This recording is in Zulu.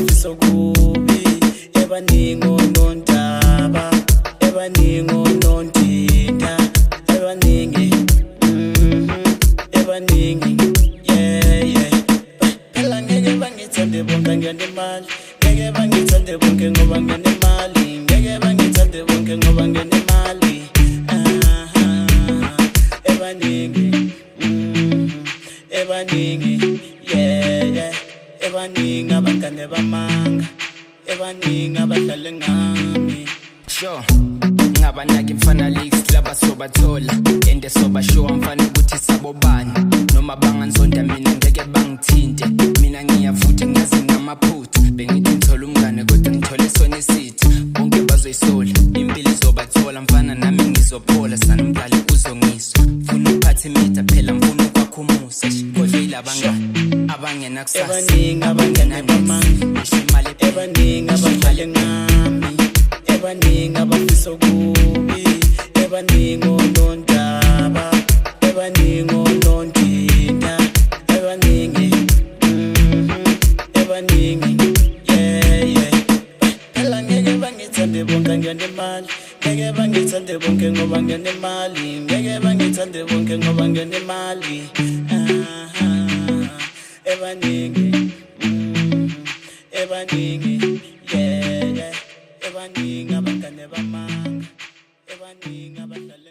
abafisa okubi, ebaningi onontaba, ebaningi onontinta, ebaningi, ebaningi, yeah. Phela ngeke bangithande bonke ngenemali, ngeke bangithande bonke ngoba ngenemali, ngeke bangithande bonke ngoba ngenemali. Ebaningi, yeah. Ebaningi abangane bamanga, ebaningi abadlale ngami. Sure, ngabanaki mfana leaks laba sobathola, ende sobashow mfana ukuthi sabobani, noma banganzonda mina ngeke bangithinte, mina ngiyavutha ngazi ngamaphutha, bengithi ngithola umngane kodwa ngithole sona isithi, bonke bazoyisola, impilo izobathola mfana nami ngizophola, sanomdali uzongiswa, mfuna uphathe imitha phela mfuna ukwakhumusa, kodwa yilabangani abangena kusasa, ebaningi abangane bamanga, ishimali ebaningi abadlale ngami, ebaningi abafisa okubi, ebaningi onontaba, ebaningi onontinta, ebaningi, ebaningi, yeah. Phela ngeke bangithande bonke ngenemali, ngeke bangithande bonke ngoba ngenemali, ngeke bangithande bonke ngoba ngenemali. Ebaningi, ebaningi, yeah. Ebaningi abangane bamanga, ebaningi abadlala